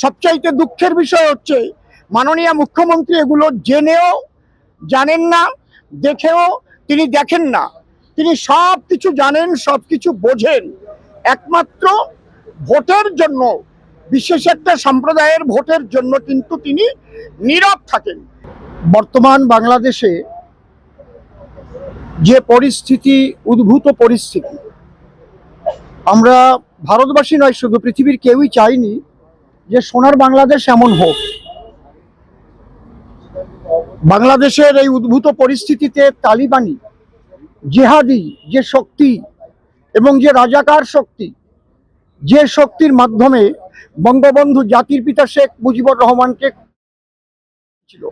সবচাইতে দুঃখের বিষয় হচ্ছে মাননীয় মুখ্যমন্ত্রী এগুলো জেনেও জানেন না, দেখেও তিনি দেখেন না। তিনি সব কিছু জানেন, সব কিছু বোঝেন, একমাত্র ভোটের জন্য, বিশেষ একটা সম্প্রদায়ের ভোটের জন্য কিন্তু তিনি নীরব থাকেন। বর্তমান বাংলাদেশে যে পরিস্থিতি, উদ্ভূত পরিস্থিতি, আমরা ভারতবাসী নয়, শুধু পৃথিবীর কেউই চাইনি যে সোনার বাংলাদেশ এমন হোক। বাংলাদেশের এই উদ্ভূত পরিস্থিতিতে তালিবানি, জিহাদি যে শক্তি এবং যে রাজাকার শক্তি, যে শক্তির মাধ্যমে বঙ্গবন্ধু জাতির পিতা শেখ মুজিবুর রহমানকে ছিল,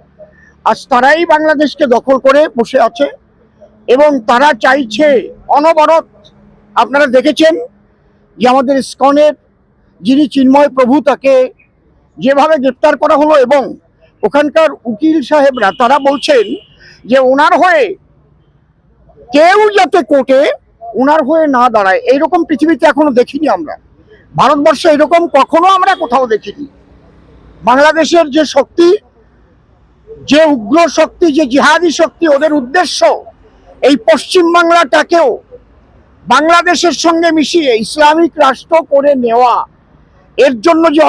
আজ তারাই বাংলাদেশকে দখল করে বসে আছে এবং তারা চাইছে অনবরত। আপনারা দেখেছেন যে আমাদের ইসকনের যিনি চিন্ময় প্রভু, তাকে যেভাবে গ্রেপ্তার করা হলো এবং ওখানকার উকিল সাহেবরা তারা বলছেন যে ওনার হয়ে কেউ যাতে কোর্টে ওনার হয়ে না দাঁড়ায়। এইরকম পৃথিবীতে এখনো দেখিনি আমরা, ভারতবর্ষে এরকম কখনো আমরা কোথাও দেখিনি। বাংলাদেশের যে শক্তি, যে উগ্র শক্তি, যে জিহাদি শক্তি, ওদের উদ্দেশ্য এই পশ্চিম বাংলাটাকেও বাংলাদেশের সঙ্গে মিশিয়ে ইসলামিক রাষ্ট্র করে নেওয়া। এর জন্য যে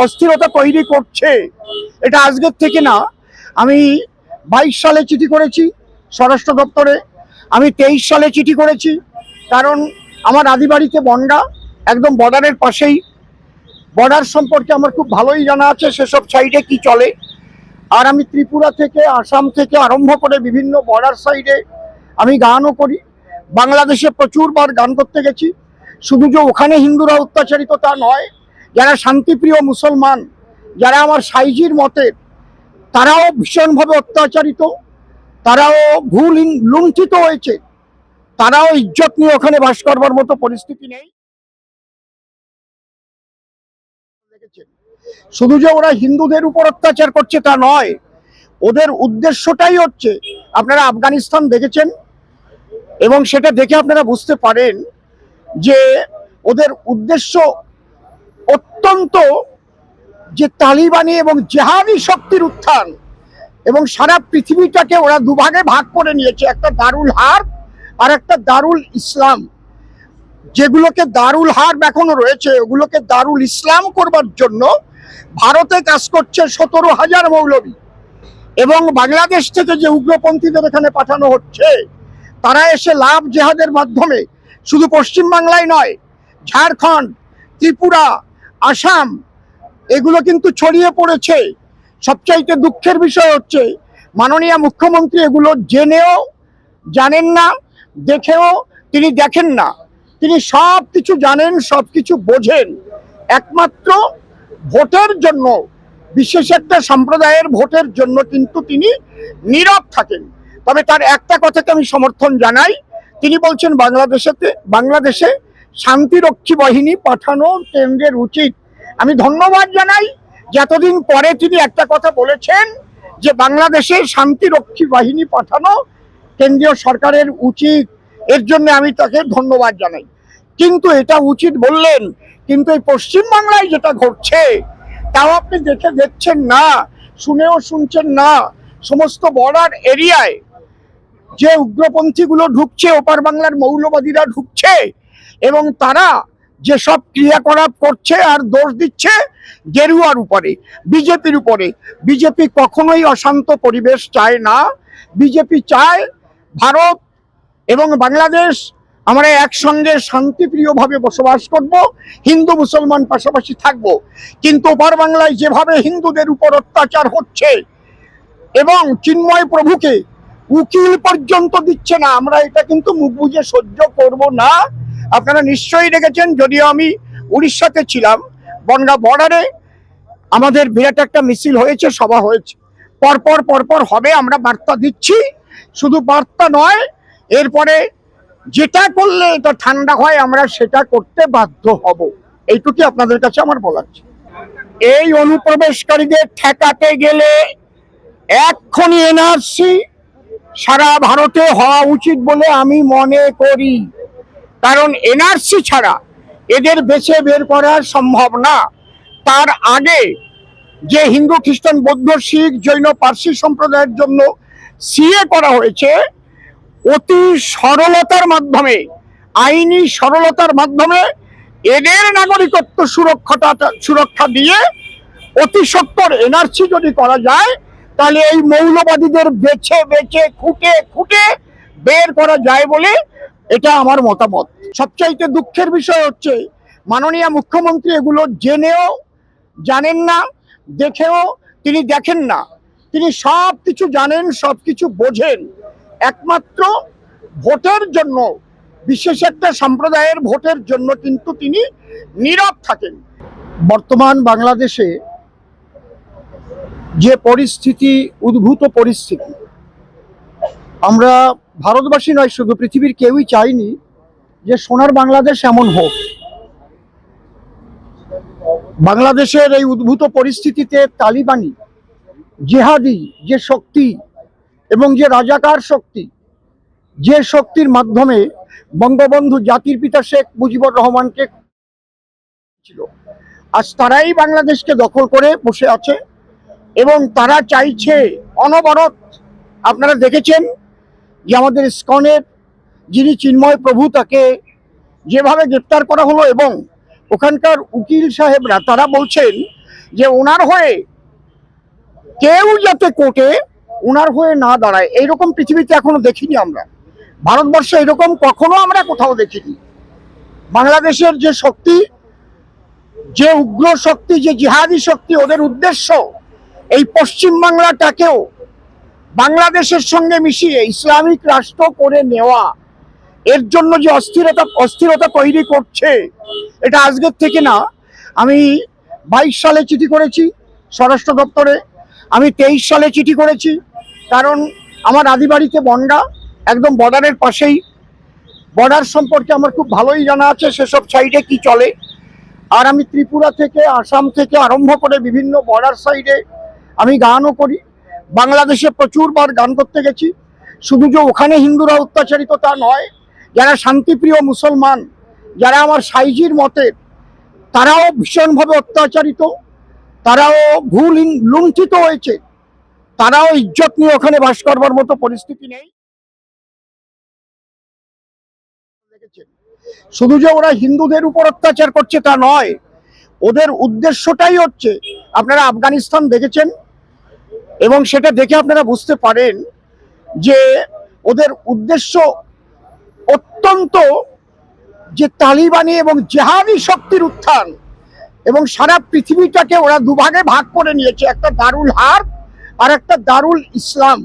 অস্থিরতা তৈরি করছে, এটা আজকের থেকে না। আমি 22 সালে চিঠি করেছি স্বরাষ্ট্র দপ্তরে, আমি 23 সালে চিঠি করেছি, কারণ আমার আদিবাড়িতে বনগা, একদম বর্ডারের পাশেই। বর্ডার সম্পর্কে আমার খুব ভালোই জানা আছে, সেসব সাইডে কি চলে। আর আমি ত্রিপুরা থেকে, আসাম থেকে আরম্ভ করে বিভিন্ন বর্ডার সাইডে আমি গানও করি। বাংলাদেশে প্রচুরবার গান করতে গেছি। শুধু যে ওখানে হিন্দুরা অত্যাচারিত তা নয়, যারা শান্তিপ্রিয় মুসলমান, যারা আমার সাইজির মতের, তারাও ভীষণভাবে অত্যাচারিত, তারাও ভুল লুণ্ঠিত হয়েছে, তারাও ইজ্জত নিয়ে ওখানে বাস করবার মতো পরিস্থিতি নেই। শুধু যে ওরা হিন্দুদের উপর অত্যাচার করছে তা নয়, ওদের উদ্দেশ্যটাই হচ্ছে, আপনারা আফগানিস্তান দেখেছেন এবং সেটা দেখে আপনারা বুঝতে পারেন যে ওদের উদ্দেশ্য অত্যন্ত, যে তালিবানি এবং জেহাদি শক্তির উত্থান, এবং সারা পৃথিবীটাকে ওরা দুভাগে ভাগ করে নিয়েছে, একটা দারুল হার্ব আর একটা দারুল ইসলাম। যেগুলোকে দারুল হার্ব এখনো রয়েছে, ওগুলোকে দারুল ইসলাম করবার জন্য ভারতে কাজ করছে 17,000 মৌলবী। এবং বাংলাদেশ থেকে যে উগ্রপন্থীদের এখানে পাঠানো হচ্ছে, তারা এসে লাভ জেহাদের মাধ্যমে শুধু পশ্চিম বাংলায় নয়, ঝাড়খণ্ড, ত্রিপুরা, আসাম, এগুলো কিন্তু ছড়িয়ে পড়েছে। সবচাইতে দুঃখের বিষয় হচ্ছে মাননীয় মুখ্যমন্ত্রী এগুলো জেনেও জানেন না, দেখেও তিনি দেখেন না। তিনি সব কিছু জানেন, সব কিছু বোঝেন, একমাত্র ভোটের জন্য, বিশেষ একটা সম্প্রদায়ের ভোটের জন্য কিন্তু তিনি নীরব থাকেন। তবে তার একটা কথাকে আমি সমর্থন জানাই, তিনি বলছেন বাংলাদেশে শান্তিরক্ষী বাহিনী পাঠানো কেন্দ্রের উচিত। আমি ধন্যবাদ জানাই যে এতদিন পরে তিনি একটা কথা বলেছেন যে বাংলাদেশে শান্তিরক্ষী বাহিনী পাঠানো কেন্দ্রীয় সরকারের উচিত। এর জন্য আমি তাকে ধন্যবাদ জানাই। কিন্তু এটা উচিত বললেন, কিন্তু এই পশ্চিম বাংলায় যেটা ঘটছে তাও আপনি দেখছেন না, শুনেও শুনছেন না। সমস্ত বর্ডার এরিয়ায় যে উগ্রপন্থীগুলো ঢুকছে, ওপার বাংলার মৌলবাদীরা ঢুকছে এবং তারা যেসব ক্রিয়াকলাপ করছে আর দোষ দিচ্ছে গেরুয়ার উপরে, বিজেপির উপরে। বিজেপি কখনোই অশান্ত পরিবেশ চায় না। বিজেপি চায় ভারত এবং বাংলাদেশ আমরা একসঙ্গে শান্তিপ্রিয়ভাবে বসবাস করব, হিন্দু মুসলমান পাশাপাশি থাকব। কিন্তু ওপার বাংলায় যেভাবে হিন্দুদের উপর অত্যাচার হচ্ছে এবং চিন্ময় প্রভুকে উকিল পর্যন্ত দিচ্ছে না, আমরা এটা কিন্তু মুখ বুজে সহ্য করব না। আপনারা নিশ্চয়ই দেখেছেন, যদিও আমি উড়িষ্যাতে ছিলাম, বনগাঁ বর্ডারে আমাদের বিরাট একটা মিছিল হয়েছে, সভা হয়েছে। পরপর হবে, আমরা বার্তা দিচ্ছি। শুধু বার্তা নয়, এরপরে যেটা করলে এটা ঠান্ডা হয় আমরা সেটা করতে বাধ্য হব। এইটুকুই আপনাদের কাছে আমার বলার। এই অনুপ্রবেশকারীদের ঠেকাতে গেলে এক্ষুনি এনআরসি সারা ভারতে হওয়া উচিত বলে আমি মনে করি। কারণ এনআরসি ছাড়া এদের বেছে বের করা সম্ভব না। তার আগে যে হিন্দু খ্রিস্টান বৌদ্ধ শিখ জৈন পার্সি সম্প্রদায়ের জন্য সিএ করা হয়েছে, অতি সরলতার মাধ্যমে, আইনি সরলতার মাধ্যমে এদের নাগরিকত্ব সুরক্ষা দিয়ে অতি সত্বর এনআরসি যদি করা যায়, তাহলে এই মৌলবাদীদের বেছে বেছে খুঁটে খুঁটে বের করা যায় বলে এটা আমার মতামত। সবচাইতে দুঃখের বিষয় হচ্ছে মাননীয় মুখ্যমন্ত্রী এগুলো জেনেও জানেন না, দেখেও তিনি দেখেন না। তিনি সব কিছু জানেন, সব কিছু বোঝেন, একমাত্র ভোটের জন্য, বিশেষ একটা সম্প্রদায়ের ভোটের জন্য কিন্তু তিনি নীরব থাকেন। বর্তমান বাংলাদেশে যে পরিস্থিতি, উদ্ভূত পরিস্থিতি, আমরা ভারতবাসী নয়, শুধু পৃথিবীর কেউই চাইনি যে সোনার বাংলাদেশ এমন হোক। বাংলাদেশের এই উদ্ভূত পরিস্থিতিতে তালিবানি, জিহাদি যে শক্তি এবং যে রাজাকার শক্তি, যে শক্তির মাধ্যমে বঙ্গবন্ধু জাতির পিতা শেখ মুজিবুর রহমানকে ছিল, আজ তারাই বাংলাদেশকে দখল করে বসে আছে এবং তারা চাইছে অনবরত। আপনারা দেখেছেন যে আমাদের ইসকনের যিনি চিন্ময় প্রভু, তাকে যেভাবে গ্রেপ্তার করা হলো, এবং ওখানকার উকিল সাহেবরা তারা বলছেন যে ওনার হয়ে কেউ যাতে কোর্টে ওনার হয়ে না দাঁড়ায়। এইরকম পৃথিবীতে এখনো দেখিনি আমরা, ভারতবর্ষে এরকম কখনো আমরা কোথাও দেখিনি। বাংলাদেশের যে শক্তি, যে উগ্র শক্তি, যে জিহাদি শক্তি, ওদের উদ্দেশ্য এই পশ্চিম বাংলাটাকেও বাংলাদেশের সঙ্গে মিশিয়ে ইসলামিক রাষ্ট্র করে নেওয়া। এর জন্য যে অস্থিরতা তৈরি করছে, এটা আজকের থেকে না। আমি 22 সালে চিঠি করেছি স্বরাষ্ট্র দপ্তরে, আমি 23 সালে চিঠি করেছি, কারণ আমার আদিবাড়িতে বনগা, একদম বর্ডারের পাশেই। বর্ডার সম্পর্কে আমার খুব ভালোই জানা আছে, সেসব সাইডে কি চলে। আর আমি ত্রিপুরা থেকে, আসাম থেকে আরম্ভ করে বিভিন্ন বর্ডার সাইডে আমি গানও করি। বাংলাদেশে প্রচুরবার গান করতে গেছি। শুধু যে ওখানে হিন্দুরা অত্যাচারিত তা নয়, যারা শান্তিপ্রিয় মুসলমান, যারা আমার সাইজির মতের, তারাও ভীষণভাবে অত্যাচারিত, তারাও ভুল লুণ্ঠিত হয়েছে, তারাও ইজ্জত নিয়ে ওখানে বাস করবার মতো পরিস্থিতি নেই। শুধু যে ওরা হিন্দুদের উপর অত্যাচার করছে তা নয়, ওদের উদ্দেশ্যটাই হচ্ছে, আপনারা আফগানিস্তান দেখেছেন এবং সেটা দেখে আপনারা বুঝতে পারেন যে ওদের উদ্দেশ্য অত্যন্ত, যে তালিবানি এবং জেহাদি শক্তির উত্থান, এবং সারা পৃথিবীটাকে ওরা দুভাগে ভাগ করে নিয়েছে, একটা দারুল হার্ব আর একটা দারুল ইসলাম।